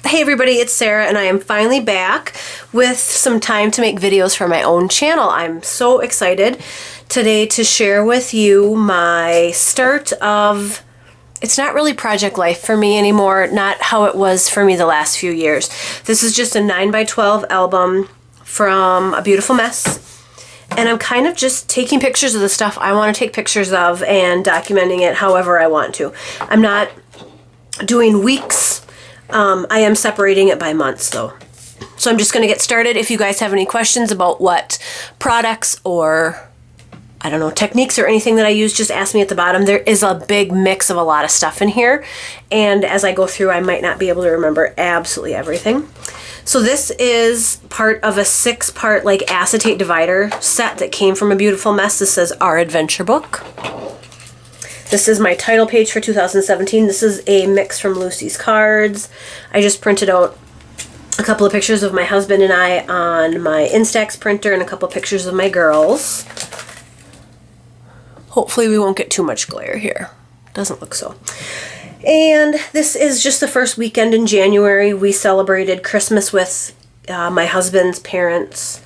Hey everybody, it's Sarah and I am finally back with some time to make videos for my own channel. I'm so excited today to share with you my start of, it's not really project life for me anymore, not how it was for me the last few years. This is just a 9x12 album from A Beautiful Mess. And I'm kind of just taking pictures of the stuff I want to take pictures of and documenting it however I want to. I'm not doing weeks. I am separating it by months though. So I'm just going to get started. If you guys have any questions about what products or, I don't know, techniques or anything that I use, just ask me at the bottom. There is a big mix of a lot of stuff in here. And as I go through, I might not be able to remember absolutely everything. So this is part of a 6-part like acetate divider set that came from A Beautiful Mess. This says Our Adventure Book. This is my title page for 2017. This is a mix from Lucy's cards. I just printed out a couple of pictures of my husband and I on my Instax printer and a couple of pictures of my girls. Hopefully we won't get too much glare here. Doesn't look so. And this is just the first weekend in January. We celebrated Christmas with my husband's parents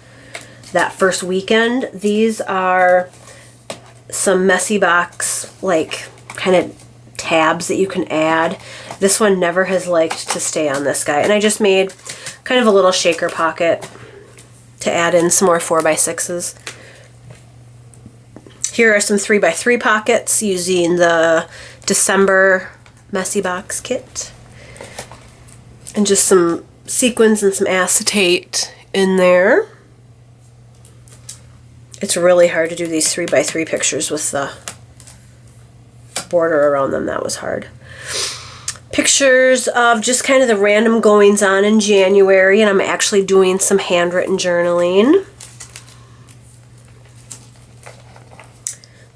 that first weekend. These are some messy box, like, kind of tabs that you can add. This one never has liked to stay on this guy. And I just made kind of a little shaker pocket to add in some more 4x6s. Here are some 3x3 pockets using the December Messy Box kit. And just some sequins and some acetate in there. It's really hard to do these 3x3 pictures with the border around them. That was hard. Pictures of just kind of the random goings on in January, and I'm actually doing some handwritten journaling.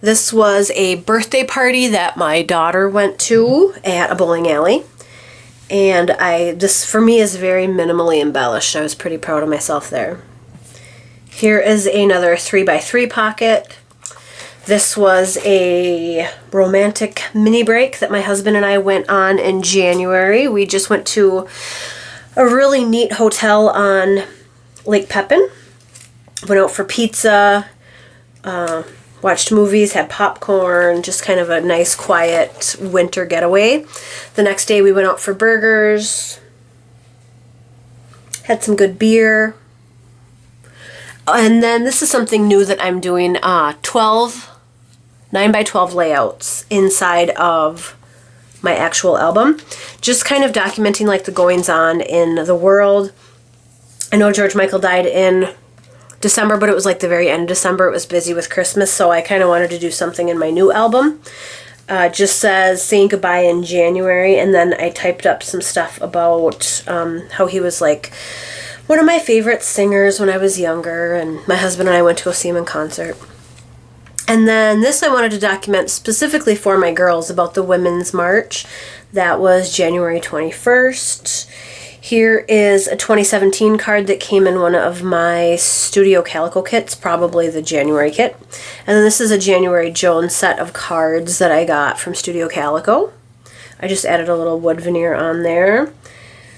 This was a birthday party that my daughter went to at a bowling alley. And this for me is very minimally embellished. I was pretty proud of myself there. Here is another 3x3 pocket. This was a romantic mini break that my husband and I went on in January. We just went to a really neat hotel on Lake Pepin. Went out for pizza, watched movies, had popcorn, just kind of a nice quiet winter getaway. The next day we went out for burgers, had some good beer. And then this is something new that I'm doing, 9x12 layouts inside of my actual album. Just kind of documenting like the goings on in the world. I know George Michael died in December, but it was like the very end of December. It was busy with Christmas, so I kind of wanted to do something in my new album. Just says saying goodbye in January, and then I typed up some stuff about how he was like one of my favorite singers when I was younger, and my husband and I went to go see him in concert. And then this I wanted to document specifically for my girls about the Women's March. That was January 21st. Here is a 2017 card that came in one of my Studio Calico kits, probably the January kit. And then this is a January Jones set of cards that I got from Studio Calico. I just added a little wood veneer on there.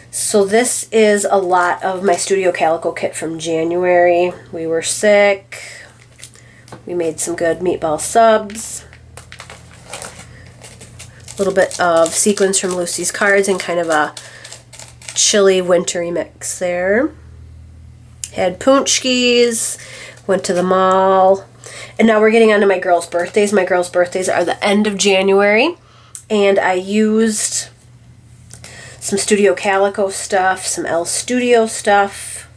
So this is a lot of my Studio Calico kit from January. We were sick. We made some good meatball subs. A little bit of sequins from Lucy's cards and kind of a chilly wintry mix there. Had punchkis, went to the mall. And now we're getting on to my girls' birthdays. My girls' birthdays are the end of January. And I used some Studio Calico stuff, some L Studio stuff.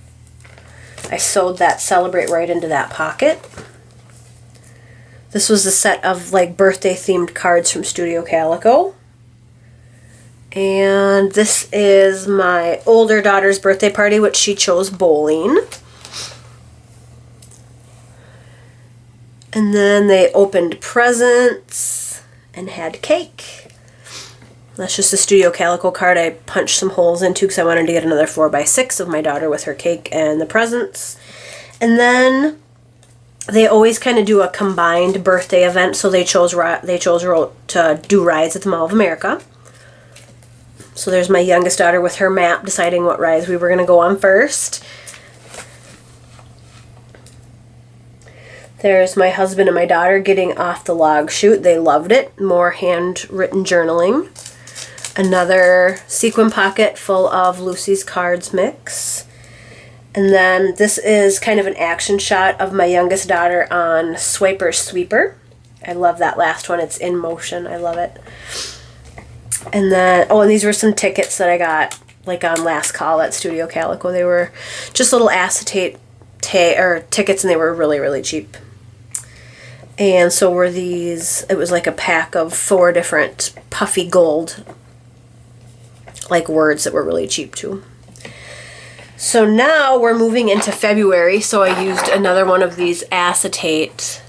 I sewed that Celebrate right into that pocket. This was a set of like birthday themed cards from Studio Calico. And this is my older daughter's birthday party, which she chose bowling. And then they opened presents and had cake. That's just a Studio Calico card I punched some holes into because I wanted to get another 4x6 of my daughter with her cake and the presents. And then they always kind of do a combined birthday event, so they chose to do rides at the Mall of America. So there's my youngest daughter with her map deciding what rides we were going to go on first. There's my husband and my daughter getting off the log chute. They loved it. More handwritten journaling. Another sequin pocket full of Lucy's Cards mix. And then this is kind of an action shot of my youngest daughter on Swiper Sweeper. I love that last one. It's in motion. I love it. And then, oh, and these were some tickets that I got like on last call at Studio Calico. They were just little acetate tickets, and they were really, really cheap. And so were these, it was like a pack of 4 different puffy gold like words that were really cheap too. So now we're moving into February, so I used another one of these acetate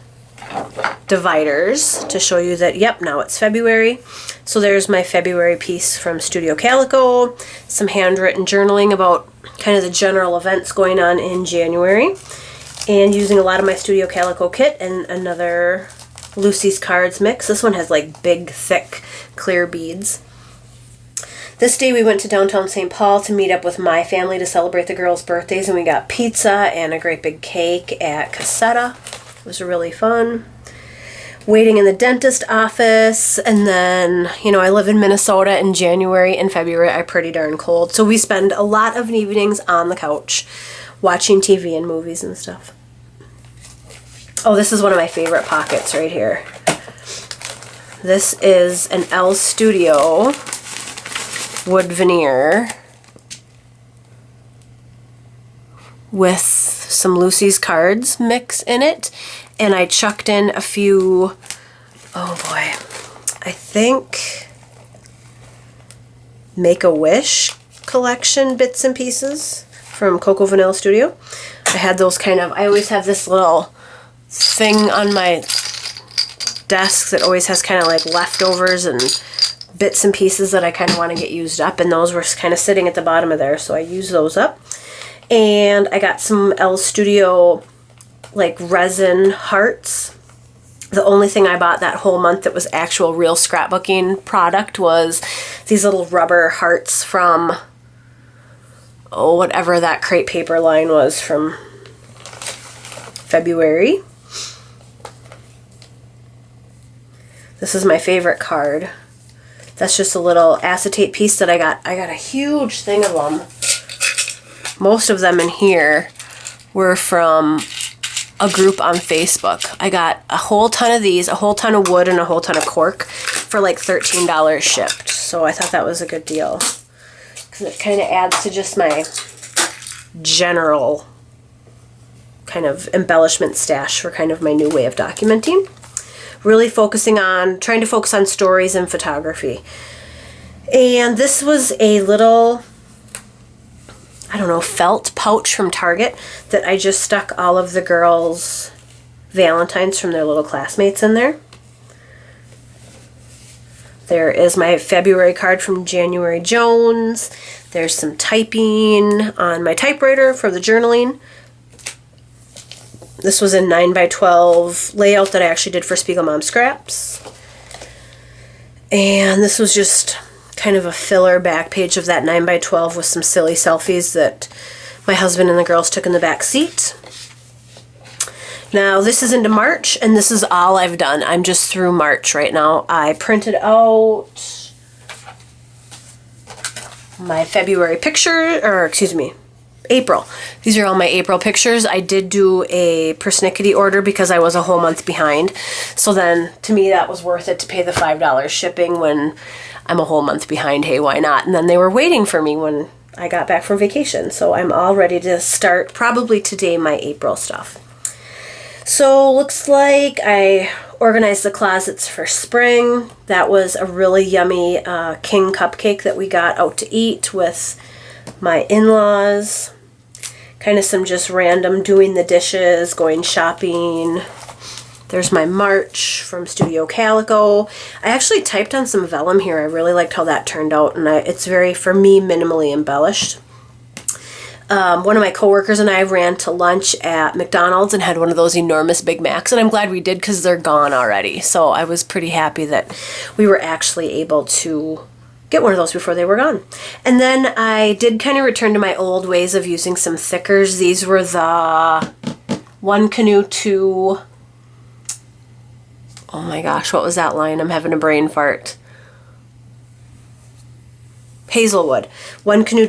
dividers to show you that, yep, now it's February. So there's my February piece from Studio Calico, some handwritten journaling about kind of the general events going on in January, and using a lot of my Studio Calico kit and another Lucy's Cards mix. This one has like big, thick, clear beads. This day we went to downtown St. Paul to meet up with my family to celebrate the girls' birthdays, and we got pizza and a great big cake at Casetta. It was really fun. Waiting in the dentist office, and then, you know, I live in Minnesota. In January and February are pretty darn cold, so we spend a lot of evenings on the couch watching TV and movies and stuff. Oh, this is one of my favorite pockets right here. This is an Elle Studio wood veneer with some Lucy's Cards mix in it, and I chucked in a few, oh boy, I think Make-A-Wish collection bits and pieces from Coco Vanilla Studio. I had those kind of, I always have this little thing on my desk that always has kind of like leftovers and bits and pieces that I kind of want to get used up, and those were kind of sitting at the bottom of there, so I used those up. And I got some Elle Studio like resin hearts. The only thing I bought that whole month that was actual real scrapbooking product was these little rubber hearts from, oh, whatever that crepe paper line was from February. This is my favorite card. That's just a little acetate piece that I got. I got a huge thing of them. Most of them in here were from a group on Facebook. I got a whole ton of these, a whole ton of wood, and a whole ton of cork for like $13 shipped. So I thought that was a good deal, because it kind of adds to just my general kind of embellishment stash for kind of my new way of documenting. Really trying to focus on stories and photography. And this was a little, I don't know, felt pouch from Target that I just stuck all of the girls' Valentines from their little classmates in there. There is my February card from January Jones. There's some typing on my typewriter for the journaling. This was a 9x12 layout that I actually did for Spiegel Mom Scraps. And this was just kind of a filler back page of that 9x12 with some silly selfies that my husband and the girls took in the back seat. Now this is into March, and this is all I've done. I'm just through March right now. I printed out my February picture, or excuse me, April. These are all my April pictures. I did do a persnickety order because I was a whole month behind. So then, to me, that was worth it to pay the $5 shipping when I'm a whole month behind. Hey, why not? And then they were waiting for me when I got back from vacation. So I'm all ready to start, probably today, my April stuff. So looks like I organized the closets for spring. That was a really yummy king cupcake that we got out to eat with my in-laws. Kind of some just random doing the dishes, going shopping. There's my March from Studio Calico. I actually typed on some vellum here. I really liked how that turned out, and it's very, for me, minimally embellished. One of my coworkers and I ran to lunch at McDonald's and had one of those enormous Big Macs, and I'm glad we did because they're gone already. So I was pretty happy that we were actually able to get one of those before they were gone. And then I did kind of return to my old ways of using some thickers. These were the One Canoe 2. Oh my gosh, what was that line? I'm having a brain fart. Hazelwood. One Canoe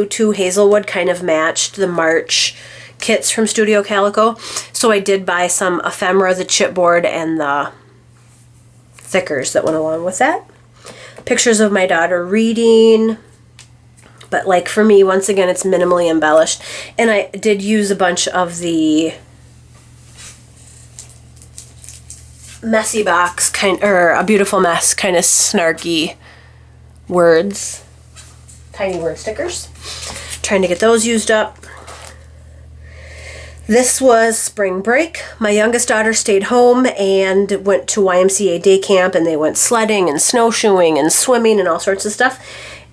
2 Hazelwood kind of matched the March kits from Studio Calico. So I did buy some ephemera, the chipboard, and the thickers that went along with that. Pictures of my daughter reading. But like for me, once again, it's minimally embellished. And I did use a bunch of the messy box or a beautiful mess kind of snarky words, tiny word stickers. Trying to get those used up. This was spring break. My youngest daughter stayed home and went to YMCA day camp, and they went sledding and snowshoeing and swimming and all sorts of stuff.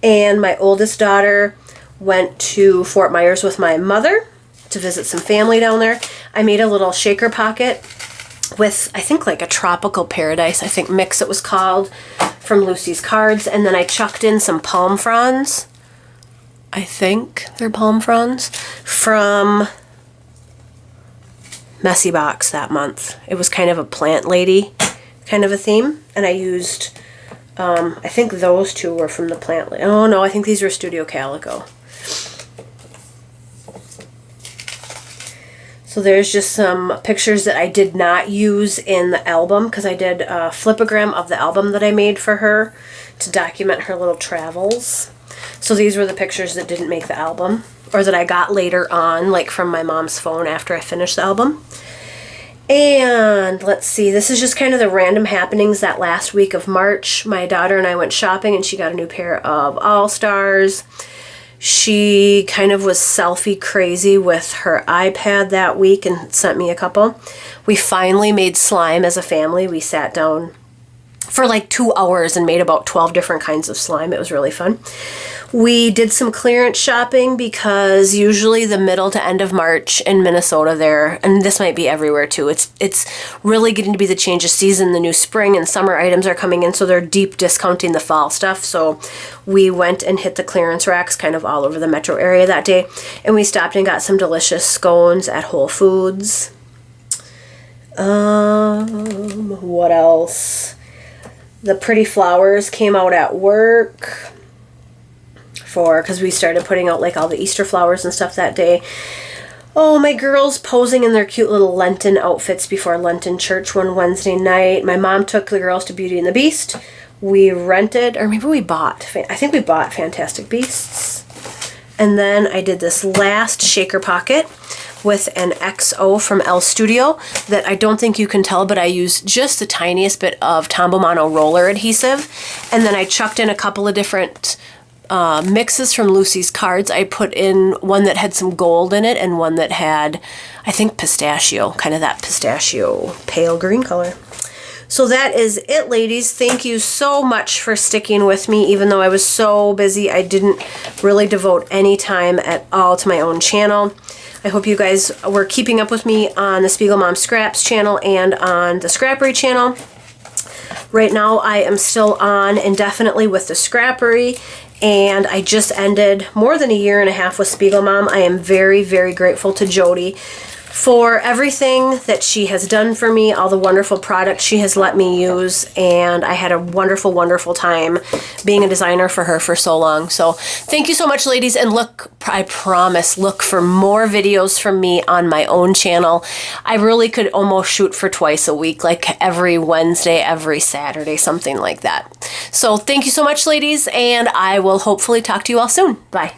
And my oldest daughter went to Fort Myers with my mother to visit some family down there. I made a little shaker pocket with, I think, like a tropical paradise, I think mix it was called, from Lucy's Cards. And then I chucked in some palm fronds. I think they're palm fronds from Messy Box that month. It was kind of a plant lady kind of a theme. And I used, I think those two were from the plant lady. Oh no, I think these were Studio Calico. So there's just some pictures that I did not use in the album because I did a flipogram of the album that I made for her to document her little travels. So these were the pictures that didn't make the album, or that I got later on, like from my mom's phone after I finished the album. And let's see, this is just kind of the random happenings that last week of March. My daughter and I went shopping and she got a new pair of All-Stars. She kind of was selfie crazy with her iPad that week and sent me a couple. We finally made slime as a family. We sat down for like 2 hours and made about 12 different kinds of slime. It was really fun. We did some clearance shopping because usually the middle to end of March in Minnesota there, and this might be everywhere too, it's really getting to be the change of season. The new spring and summer items are coming in, so they're deep discounting the fall stuff. So we went and hit the clearance racks kind of all over the metro area that day, and we stopped and got some delicious scones at Whole Foods. What else? The Pretty Flowers came out at work because we started putting out like all the Easter flowers and stuff that day. Oh, my girls posing in their cute little Lenten outfits before Lenten church one Wednesday night. My mom took the girls to Beauty and the Beast. We rented, or maybe we bought, I think we bought Fantastic Beasts. And then I did this last shaker pocket with an XO from L Studio that I don't think you can tell, but I used just the tiniest bit of Tombow Mono roller adhesive. And then I chucked in a couple of different mixes from Lucy's Cards. I put in one that had some gold in it and one that had, I think, pistachio, kind of that pistachio pale green color. So that is it, ladies. Thank you so much for sticking with me. Even though I was so busy, I didn't really devote any time at all to my own channel. I hope you guys were keeping up with me on the Spiegel Mom Scraps channel and on the Scrappery channel. Right now, I am still on indefinitely with the Scrappery, and I just ended more than 1.5 years with Spiegel Mom. I am very, very grateful to Jody for everything that she has done for me, all the wonderful products she has let me use, and I had a wonderful, wonderful time being a designer for her for so long. So thank you so much, ladies, and look, I promise, look for more videos from me on my own channel. I really could almost shoot for twice a week, like every Wednesday, every Saturday, something like that. So thank you so much, ladies, and I will hopefully talk to you all soon. Bye.